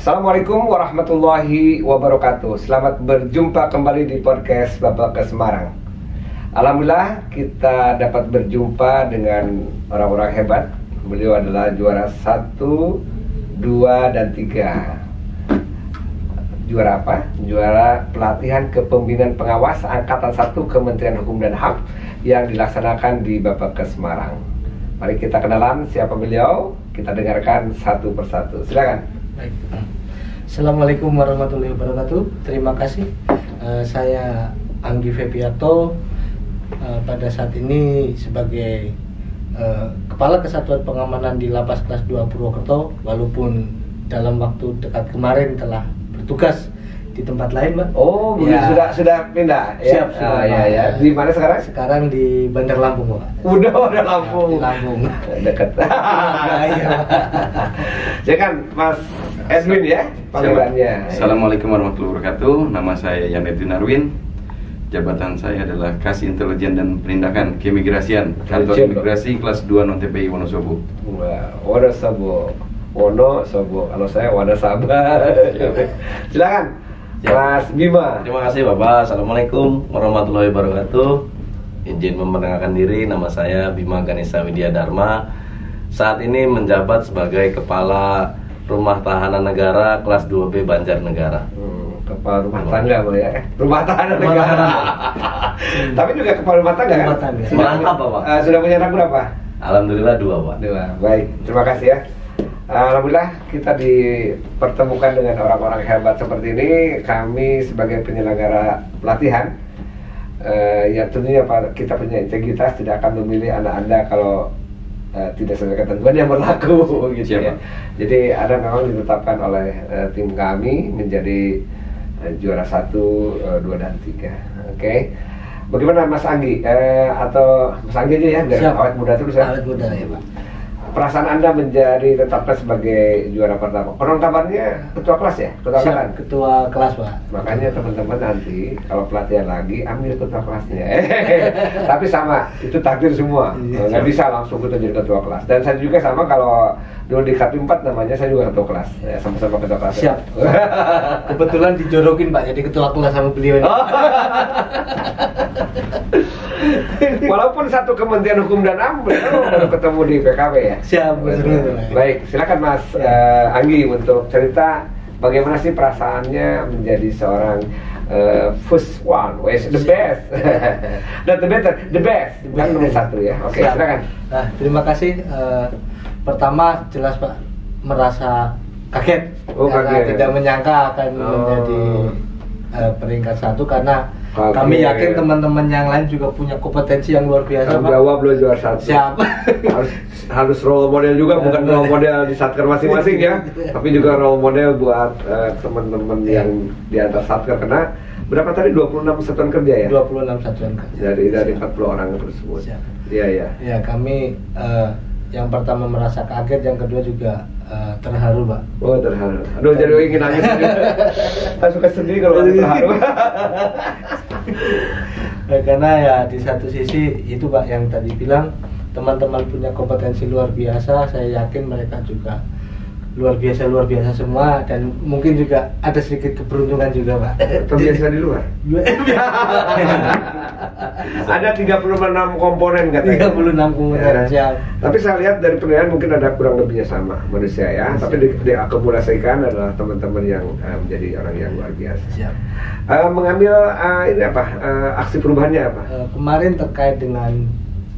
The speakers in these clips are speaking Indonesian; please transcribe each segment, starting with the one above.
Assalamualaikum warahmatullahi wabarakatuh. Selamat berjumpa kembali di podcast Bapak ke Semarang. Alhamdulillah kita dapat berjumpa dengan orang-orang hebat. Beliau adalah juara 1, 2, dan 3. Juara apa? Juara pelatihan kepemimpinan pengawas Angkatan 1 Kementerian Hukum dan HAM yang dilaksanakan di Bapak ke Semarang. Mari kita kenalan siapa beliau. Kita dengarkan satu persatu. Silakan. Baik. Assalamualaikum warahmatullahi wabarakatuh. Terima kasih. Saya Anggi Febiarto. Pada saat ini sebagai Kepala Kesatuan Pengamanan di Lapas Kelas 2 Purwokerto, walaupun dalam waktu dekat kemarin telah bertugas di tempat lain, Pak. Oh, ya. sudah pindah. Ya? Siap. Ya. Di mana sekarang? Sekarang di Bandar Lampung, Pak. Udah Lampung. Di Lampung. Dekat. Iya. Saya kan Mas Edwin ya panggilannya. Assalamualaikum warahmatullahi wabarakatuh. Nama saya Yan Edwin Arwin. Jabatan saya adalah Kasih Intelijen dan Penindakan Keimigrasian Kantor Imigrasi Kelas 2 Non-TPI Wonosobo. Wah, Wonosobo. Kalau saya Wonosobo. Silakan, Mas Bima. Terima kasih Bapak. Assalamualaikum warahmatullahi wabarakatuh. Izin memperkenalkan diri, nama saya Bima Ganesha Widya Dharma. Saat ini menjabat sebagai Kepala Rumah Tahanan Negara Kelas 2B Banjarnegara. Kepala rumah tangga ya? Rumah tahanan negara. Tapi juga kepala rumah tangga kan? Rumah tangga. Merangkap Bapak. Sudah punya anak berapa? Alhamdulillah 2 Pak. 2. Baik, terima kasih ya. Alhamdulillah kita dipertemukan dengan orang-orang hebat seperti ini. Kami sebagai penyelenggara pelatihan ya tentunya kita punya integritas, tidak akan memilih anak Anda kalau tidak sesuai ketentuan yang berlaku gitu ya. Jadi Anda memang ditetapkan oleh tim kami menjadi juara 1, 2, dan 3. Oke. Bagaimana Mas Anggi? Atau Mas Anggi aja ya, biar awet muda terus ya. Awet muda ya, Pak. Perasaan Anda menjadi tetapkan sebagai juara pertama. Konon kabarnya ketua kelas ya? Ketua angkatan? Ketua kelas, Pak. Makanya teman-teman nanti kalau pelatihan lagi ambil ketua kelasnya. Tapi sama, itu takdir semua. Nggak bisa langsung kita jadi ketua kelas. Dan saya juga sama, kalau dulu di KP 4 namanya saya juga ketua kelas. Ya, sama-sama ketua kelas. Siap. Kebetulan dijorokin Pak jadi ketua kelas sama beliau ini. Walaupun satu Kementerian Hukum dan HAM, baru ketemu di PKW ya. Siap, betul. Baik, silakan Mas Anggi untuk cerita bagaimana sih perasaannya menjadi seorang first one, the best, not the better, the best, kan nomor 1 ya. Oke, silakan. Nah, terima kasih. Pertama jelas Pak merasa kaget karena tidak menyangka akan menjadi peringkat 1 karena kami yakin teman-teman yang lain juga punya kompetensi yang luar biasa. Pak. Jawab lo juara 1. Siap. harus role model juga, bukan role model di satker masing-masing ya, tapi juga role model buat teman-teman yang di atas satker. Karena berapa tadi 26 satuan kerja ya? 26 satuan kerja. Dari 40 orang tersebut. Iya. Ya, kami yang pertama merasa kaget, yang kedua juga terharu, Pak. Oh, terharu. Aduh, jadi ingin nangis. Saya suka sedih kalau terharu. Karena ya di satu sisi itu Pak yang tadi bilang teman-teman punya kompetensi luar biasa. Saya yakin mereka juga luar biasa semua, dan mungkin juga ada sedikit keberuntungan juga Pak. Terbiasa di luar. Ada 36 komponen katanya. 36 komponen. Siap. Tapi saya lihat dari penilaian mungkin ada kurang lebihnya sama manusia ya. Tapi diakumulasikan adalah teman-teman yang menjadi orang yang luar biasa. Siap. Mengambil ini apa? Aksi perubahannya apa? Kemarin terkait dengan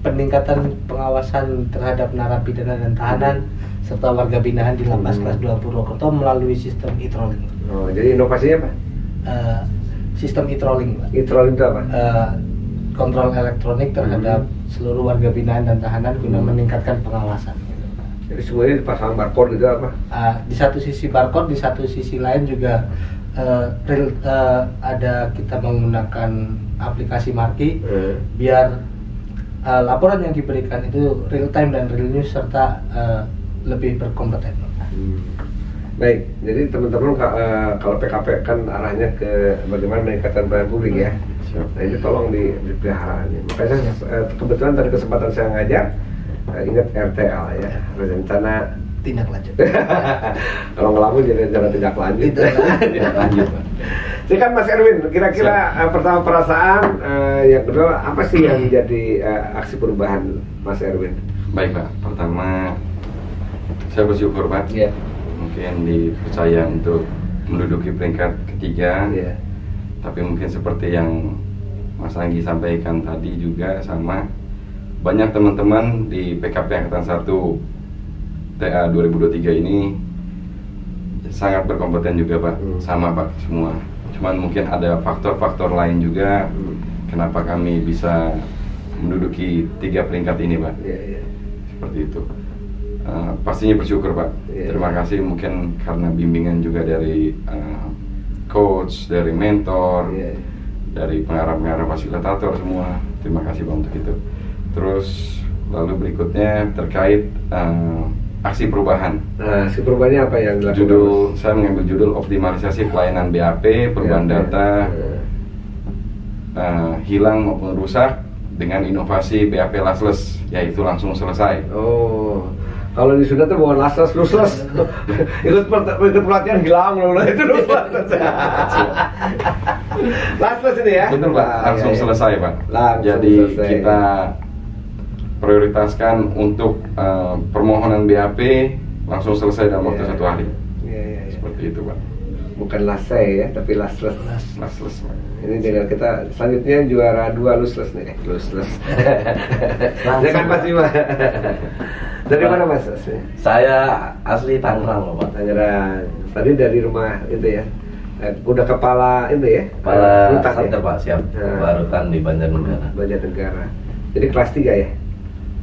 peningkatan pengawasan terhadap narapidana dan tahanan serta warga binaan di Lapas Kelas 2 Purwokerto melalui sistem e-trolling. Oh, jadi inovasinya apa? Sistem e-trolling, Pak. E-trolling itu apa? Kontrol elektronik terhadap seluruh warga binaan dan tahanan guna meningkatkan pengawasan. Jadi semuanya dipasang barcode gitu apa? Di satu sisi barcode, di satu sisi lain juga ada kita menggunakan aplikasi Marki biar laporan yang diberikan itu real time dan real news serta lebih berkompeten. Baik, jadi teman-teman kalau PKP kan arahnya ke bagaimana meningkatkan pelayanan publik ya. Nah ini tolong dipelihara. Makanya kebetulan tadi kesempatan saya ngajar, ingat RTL ya, rencana tindak lanjut. Kalau ngelamun jadi cara tindak lanjut. Tidak lanjut, Pak. Jadi kan Mas Erwin, kira-kira pertama perasaan, yang kedua apa sih yang menjadi aksi perubahan Mas Erwin? Baik, Pak. Pertama, saya bersyukur, Pak. Iya. Mungkin dipercaya untuk menduduki peringkat ketiga. Iya. Tapi mungkin seperti yang Mas Anggi sampaikan tadi juga sama, banyak teman-teman di PKP Angkatan 1 TA 2023 ini sangat berkompeten juga, Pak. Sama, Pak, semua. Cuman mungkin ada faktor-faktor lain juga kenapa kami bisa menduduki 3 peringkat ini, Pak. Iya, iya. Seperti itu. Pastinya bersyukur, Pak. Iya. Terima kasih mungkin karena bimbingan juga dari coach, dari mentor, Iya. dari pengarah-pengarah fasilitator semua. Terima kasih, Pak, untuk itu. Terus lalu berikutnya terkait aksi perubahan. Nah, aksi perubahannya apa yang dilakukan? Judul saya mengambil judul optimalisasi pelayanan BAP, perubahan data, hilang maupun rusak dengan inovasi BAP lasles, yaitu langsung selesai. Oh, kalau di Sunda tuh bukan lasles, lusles. ikut pelatihan hilang loh, itu lusles. Lasles ini ya? Betul, Pak, langsung Iya, iya. selesai, Pak. Langsung Jadi selesai. kita prioritaskan untuk permohonan BAP langsung selesai dalam waktu Iya. 1 hari. Iya, iya, iya. Seperti itu, Pak. Bukan lasai ya, tapi lasles. Lasles, Pak. Ini dengan kita selanjutnya juara 2 lusles nih, lusles. Jangan Mas Bima. Dari mana Mas? Saya asli Tangerang, Pak. Tangerang. Tadi dari rumah itu ya. Udah kepala itu ya. Kepala Rutan Santer, Pak, siap. Nah. Kepala Rutan di Banjarnegara. Banjarnegara. Jadi kelas 3 ya.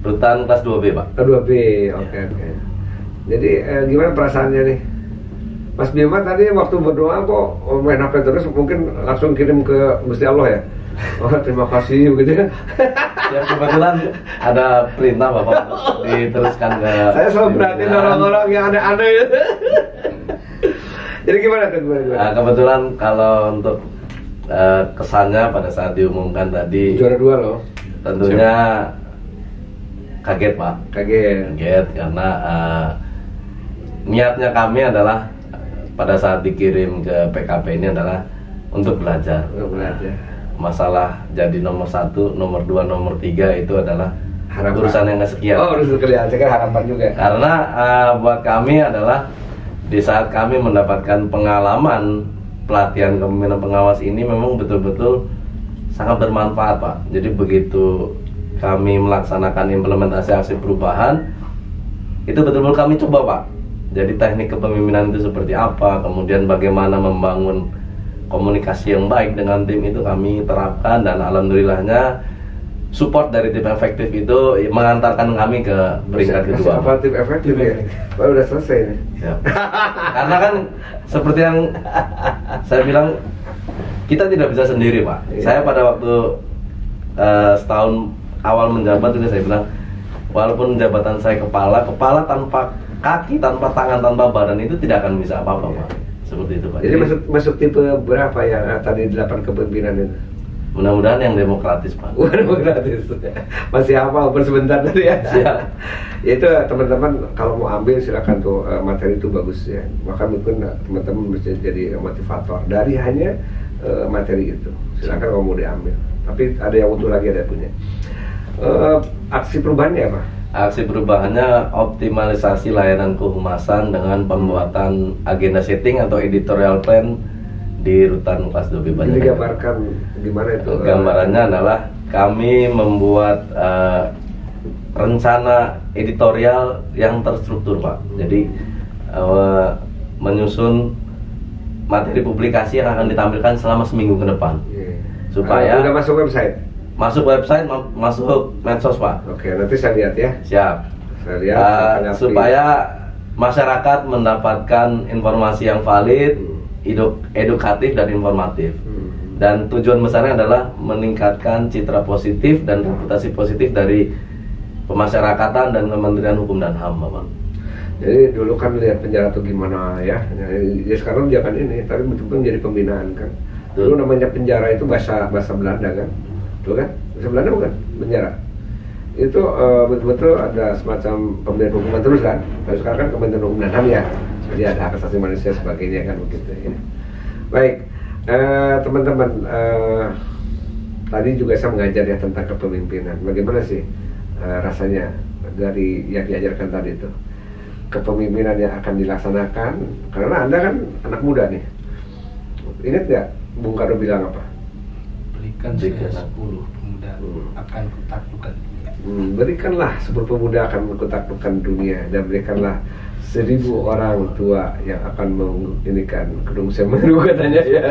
Rutan kelas 2B, Pak. Kedua B. Oke, oke. Jadi gimana perasaannya nih? Mas Bima tadi waktu berdoa kok main HP terus, mungkin langsung kirim ke Gusti Allah ya. Oh, terima kasih begitu ya. Ya kebetulan ada perintah Bapak untuk diteruskan ke. Saya selalu perhatiin orang-orang yang aneh-aneh ya. Jadi gimana tuh? Nah, kebetulan kalau untuk kesannya pada saat diumumkan tadi Juara 2 loh. tentunya kaget, Pak. Kaget. Kaget karena niatnya kami adalah pada saat dikirim ke PKP ini adalah untuk belajar. Untuk belajar. Masalah jadi nomor 1, nomor 2, nomor 3 itu adalah Harapan. urusan yang kesekian. Oh, urusan kelihatan kan harapan juga. Karena buat kami adalah di saat kami mendapatkan pengalaman pelatihan kepemimpinan pengawas ini memang betul-betul sangat bermanfaat, Pak. Jadi begitu kami melaksanakan implementasi aksi perubahan, itu betul-betul kami coba, Pak. Jadi teknik kepemimpinan itu seperti apa, kemudian bagaimana membangun komunikasi yang baik dengan tim itu kami terapkan, dan alhamdulillahnya support dari tim efektif itu mengantarkan kami ke peringkat kedua. Apa tim efektif ya? Baru udah selesai nih. Ya. Karena kan seperti yang saya bilang, kita tidak bisa sendiri, Pak. Iya. Saya pada waktu setahun awal menjabat juga saya bilang, walaupun jabatan saya kepala tanpa kaki, tanpa tangan, tanpa badan itu tidak akan bisa apa-apa, Pak. Seperti itu, Pak. Jadi masuk tipe berapa ya tadi 8 kepemimpinan itu? Mudah-mudahan yang demokratis, Pak. Waduh, gratis. Masih hafal walaupun sebentar tadi ya. Siap. Ya itu teman-teman kalau mau ambil silakan tuh, materi itu bagus ya. Maka mungkin teman-teman bisa jadi motivator dari hanya materi itu. Silakan kalau mau diambil. Tapi ada yang utuh lagi ada punya. Aksi perubahannya apa? Aksi perubahannya optimalisasi layanan kehumasan dengan pembuatan agenda setting atau editorial plan di Rutan kelas 2B Banjarnegara. Jadi gambarkan gimana itu? Gambarannya adalah kami membuat rencana editorial yang terstruktur, Pak. Jadi menyusun materi publikasi yang akan ditampilkan selama seminggu ke depan. Yeah. Supaya udah masuk website? Masuk website, masuk medsos, Pak. Oke, nanti saya lihat ya. Siap. Saya lihat. Supaya masyarakat mendapatkan informasi yang valid, edukatif dan informatif. Dan tujuan besarnya adalah meningkatkan citra positif dan reputasi positif dari pemasyarakatan dan Kementerian Hukum dan HAM, Bapak. Jadi dulu kan lihat penjara tuh gimana ya. Ya sekarang jangan ini, tapi betul-betul menjadi pembinaan kan. Dulu namanya penjara itu bahasa Belanda kan. Tuh kan? Bahasa Belanda bukan? Penjara. itu betul-betul ada semacam pemberian hukuman terus kan. Kalau sekarang kan Kementerian Hukum dan HAM ya, jadi ada hak asasi manusia sebagainya kan begitu ya. Baik, teman-teman, tadi juga saya mengajar ya tentang kepemimpinan. Bagaimana sih rasanya dari yang diajarkan tadi itu, kepemimpinan yang akan dilaksanakan, karena Anda kan anak muda nih. Ingat nggak Bung Karno bilang apa? Berikan saya 10 pemuda akan kutaklukkan dunia. Berikanlah 10 pemuda akan kutaklukkan dunia, dan berikanlah 1000 orang tua yang akan menginikan gedung Semeru katanya ya.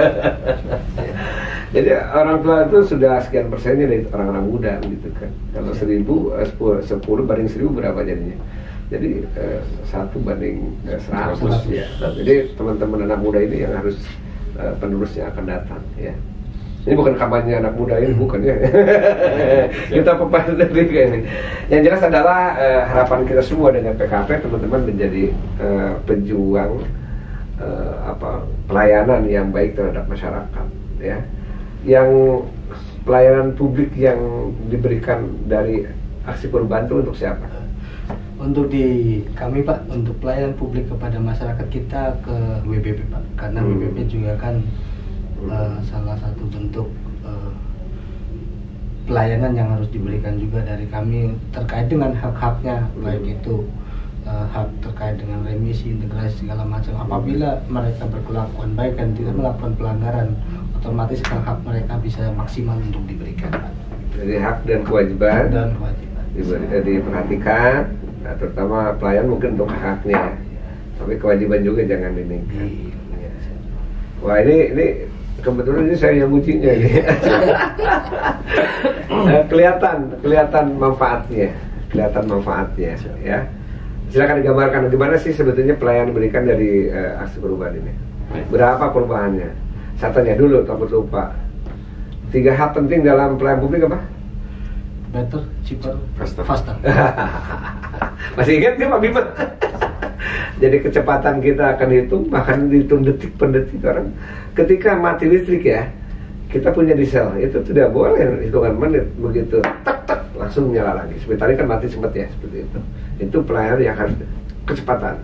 Jadi orang tua itu sudah sekian persennya dari orang-orang muda gitu kan. Kalau 10 banding 1000 berapa jadinya? Jadi 1 banding 100 ya. Jadi teman-teman anak muda ini yang harus penerusnya akan datang ya. Ini bukan kampanye anak muda ini, bukan ya. Kita pepas dari ini. Yang jelas adalah harapan kita semua dengan PKP, teman-teman menjadi pejuang pelayanan yang baik terhadap masyarakat ya. Yang pelayanan publik yang diberikan dari aksi perubahan itu untuk siapa? Untuk di kami Pak, untuk pelayanan publik kepada masyarakat kita ke WBP Pak, karena WBP juga kan salah satu bentuk pelayanan yang harus diberikan juga dari kami terkait dengan hak-haknya, baik itu hak terkait dengan remisi, integrasi segala macam. Apabila mereka berkelakuan baik dan tidak melakukan pelanggaran, otomatis hak mereka bisa maksimal untuk diberikan Pak. Jadi hak dan kewajiban diperhatikan, nah, terutama pelayan mungkin untuk haknya, tapi kewajiban juga jangan diningkan. Wah ini kebetulan ini saya yang ujinya ini. kelihatan manfaatnya ya. Silakan digambarkan gimana sih sebetulnya pelayanan diberikan dari aksi perubahan ini. Berapa perubahannya? Saya tanya dulu, takut lupa. 3 hal penting dalam pelayanan publik apa? Better, cheaper, Faster. Masih ingat nggak Pak Bima? Jadi kecepatan kita akan hitung, bahkan dihitung detik per detik. Orang ketika mati listrik ya, kita punya diesel, itu tidak boleh hitungan menit, begitu tak langsung nyala lagi. Sebentar ini kan mati sempat ya, seperti itu. Itu pelayanan yang harus kecepatan.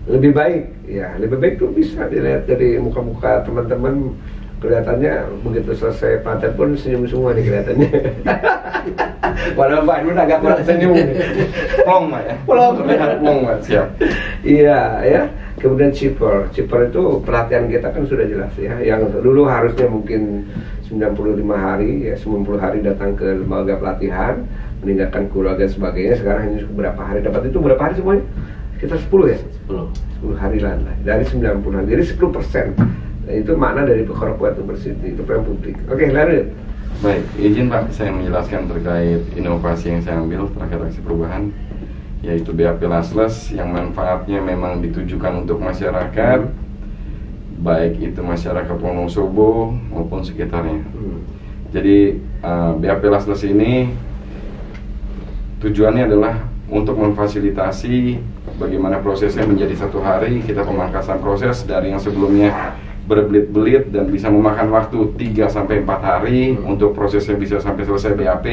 Lebih baik itu bisa dilihat dari muka-muka teman-teman, kelihatannya begitu selesai padat pun senyum semua nih kelihatannya. Padahal Pak Edwin agak kurang senyum. Plong Pak ya. Plong Pak, siap. Iya ya. Kemudian cheaper itu pelatihan kita kan sudah jelas ya. Yang dulu harusnya mungkin 95 hari ya, 90 hari datang ke lembaga pelatihan, meninggalkan keluarga dan sebagainya. Sekarang hanya berapa hari dapat itu, berapa hari semuanya? Kita 10 ya? 10 hari lah dari 90 hari. Jadi 10%. Nah, itu makna dari corporate university, itu pelayanan publik. Oke, lanjut. Baik, izin Pak saya menjelaskan terkait inovasi yang saya ambil terkait aksi perubahan, yaitu BAP Lasles yang manfaatnya memang ditujukan untuk masyarakat, baik itu masyarakat Wonosobo maupun sekitarnya. Jadi BAP Lasles ini tujuannya adalah untuk memfasilitasi bagaimana prosesnya menjadi 1 hari. Kita pemangkasan proses dari yang sebelumnya berbelit-belit dan bisa memakan waktu 3-4 hari untuk prosesnya bisa sampai selesai BAP.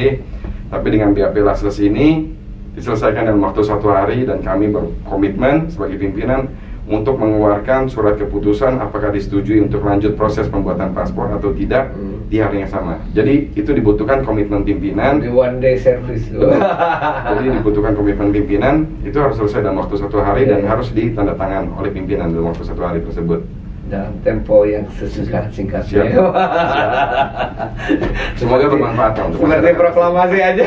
Tapi dengan BAP Lasles ini diselesaikan dalam waktu 1 hari, dan kami berkomitmen sebagai pimpinan untuk mengeluarkan surat keputusan apakah disetujui untuk lanjut proses pembuatan paspor atau tidak di hari yang sama. Jadi itu dibutuhkan komitmen pimpinan. Di one day service. Jadi dibutuhkan komitmen pimpinan, itu harus selesai dalam waktu 1 hari dan harus ditandatangan oleh pimpinan dalam waktu 1 hari tersebut. Dalam tempo yang sesingkat-singkatnya. Siap. Semoga bermanfaat untuk seperti proklamasi aja.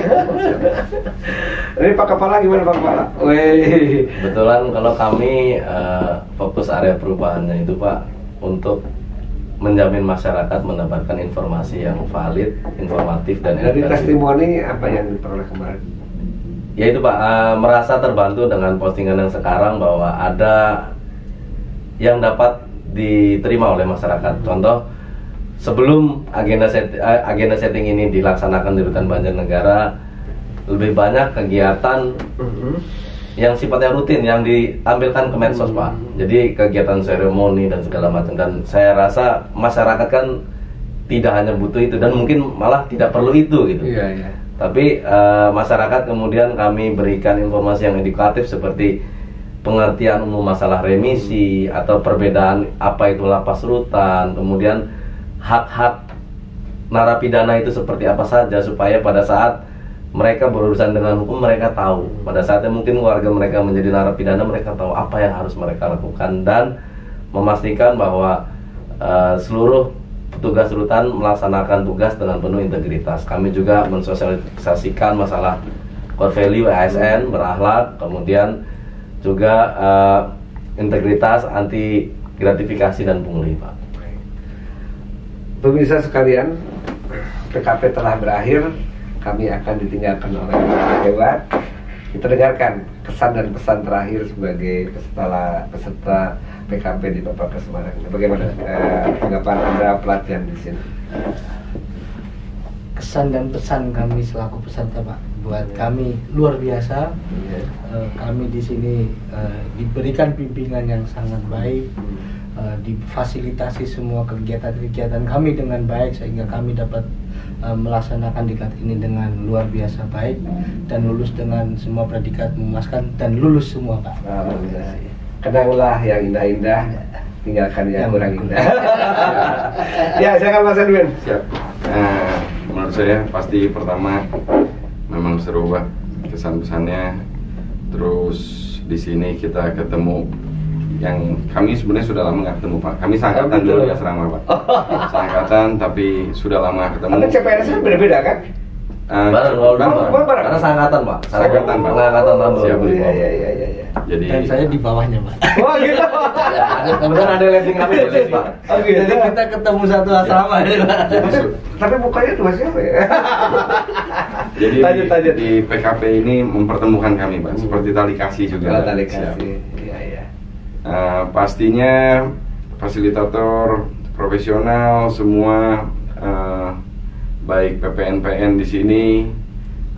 Ini Pak Kepala gimana Pak Kepala? Wih. Kebetulan kalau kami fokus area perubahannya itu Pak untuk menjamin masyarakat mendapatkan informasi yang valid, informatif dan dari edukatif. testimoni apa yang diperoleh kemarin? Ya itu Pak, merasa terbantu dengan postingan yang sekarang bahwa ada yang dapat diterima oleh masyarakat. Contoh, sebelum agenda setting ini dilaksanakan di Rutan Banjarnegara, lebih banyak kegiatan yang sifatnya rutin yang ditampilkan ke medsos Pak. Jadi kegiatan seremoni dan segala macam, dan saya rasa masyarakat kan tidak hanya butuh itu dan mungkin malah tidak perlu itu gitu. Iya. Tapi masyarakat kemudian kami berikan informasi yang edukatif seperti pengertian umum masalah remisi atau perbedaan apa itu lapas rutan, kemudian hak-hak narapidana itu seperti apa saja, supaya pada saat mereka berurusan dengan hukum mereka tahu. Pada saatnya mungkin warga mereka menjadi narapidana, mereka tahu apa yang harus mereka lakukan, dan memastikan bahwa seluruh petugas rutan melaksanakan tugas dengan penuh integritas. Kami juga mensosialisasikan masalah core value ASN, berakhlak, kemudian juga integritas, anti gratifikasi dan pungli, Pak. Pemirsa sekalian, PKP telah berakhir. Kami akan ditinggalkan oleh orang hebat. Kita dengarkan kesan dan pesan terakhir sebagai peserta PKP di Bapelkes Semarang. Bagaimana tanggapan Anda pelatihan di sini? Kesan dan pesan kami selaku peserta, Pak, buat kami luar biasa. Kami di sini diberikan bimbingan yang sangat baik, difasilitasi semua kegiatan-kegiatan kami dengan baik, sehingga kami dapat melaksanakan diklat ini dengan luar biasa baik dan lulus dengan semua predikat memuaskan dan lulus semua, Pak. Alhamdulillah. Kenanglah yang indah-indah, tinggalkan yang kurang indah. Ya, silakan Mas Edwin. Siap. Menurut saya pasti pertama memang seru, Pak, kesan-pesannya. Terus di sini kita ketemu yang kami sebenarnya sudah lama nggak ketemu, Pak. Kami seangkatan dulu di asrama, Pak. Seangkatan tapi sudah lama ketemu. Karena CPNS kan beda-beda kan? Bareng. Karena seangkatan, Pak. Seangkatan, Pak. Seangkatan tahun 2000. Iya. Jadi Dan saya di bawahnya, Pak. Oh gitu. Kemudian ada leasing kami, Pak. Oh gitu. Jadi kita ketemu satu asrama, ya, Pak. Tapi mukanya dua siapa ya? Jadi Lanjut. di PKP ini mempertemukan kami, Pak. Seperti tali kasih juga. Kalau tali Siap. kasih. Iya. Pastinya fasilitator profesional semua, baik PPN di sini,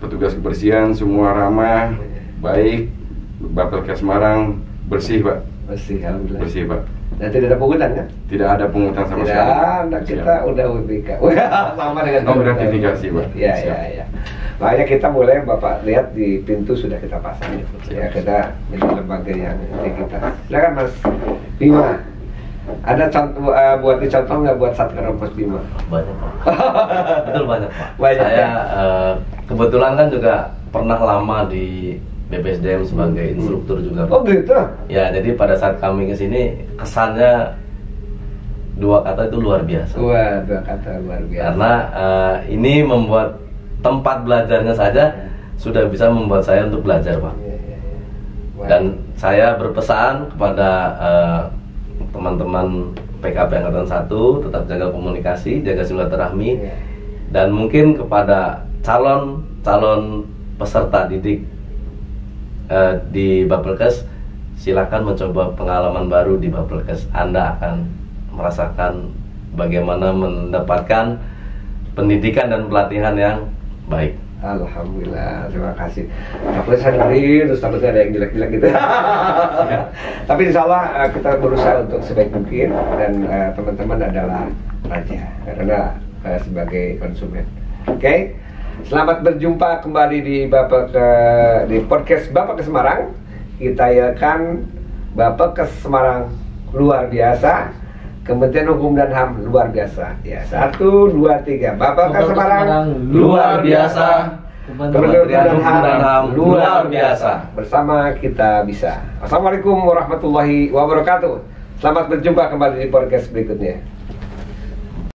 petugas kebersihan semua ramah, baik. Bapelkes Semarang bersih, Pak. Bersih, alhamdulillah. Bersih, Pak. Dan tidak ada pungutan kan? Tidak ada pungutan sama Tidak sekali. ada, kita udah WBK. Sama dengan gratifikasi, Pak. Iya. Makanya kita mulai, Bapak lihat di pintu sudah kita pasang. Ya, kita menjadi lembaga yang integritas. Silakan Mas Bima. Ada contoh, buat dicontoh nggak buat Satker Pos Bima? Banyak, Pak. Betul banyak, Pak. Banyak, Saya ya? kebetulan kan juga pernah lama di BPSDM sebagai instruktur juga, Pak. Oh gitu? Ya, jadi pada saat kami ke sini kesannya dua kata itu luar biasa. Wah, dua kata luar biasa. Karena ini membuat tempat belajarnya saja sudah bisa membuat saya untuk belajar, Pak. Iya. Dan saya berpesan kepada teman-teman PKP Angkatan 1 tetap jaga komunikasi, jaga silaturahmi, dan mungkin kepada calon peserta didik di Bapelkes, silakan mencoba pengalaman baru di Bapelkes. Anda akan merasakan bagaimana mendapatkan pendidikan dan pelatihan yang baik. Alhamdulillah, terima kasih. Takutnya saya dengerin, terus takutnya ada yang jelek-jelek gitu. Tapi insya Allah kita berusaha untuk sebaik mungkin, dan teman-teman adalah raja karena sebagai konsumen. Oke? Selamat berjumpa kembali di podcast Bapelkes Semarang. Kita yakan Bapelkes Semarang luar biasa, Kementerian Hukum dan HAM luar biasa. Ya, 1, 2, 3. Bapelkes Semarang luar biasa, Kementerian Hukum dan HAM luar biasa. Bersama kita bisa. Assalamualaikum warahmatullahi wabarakatuh. Selamat berjumpa kembali di podcast berikutnya.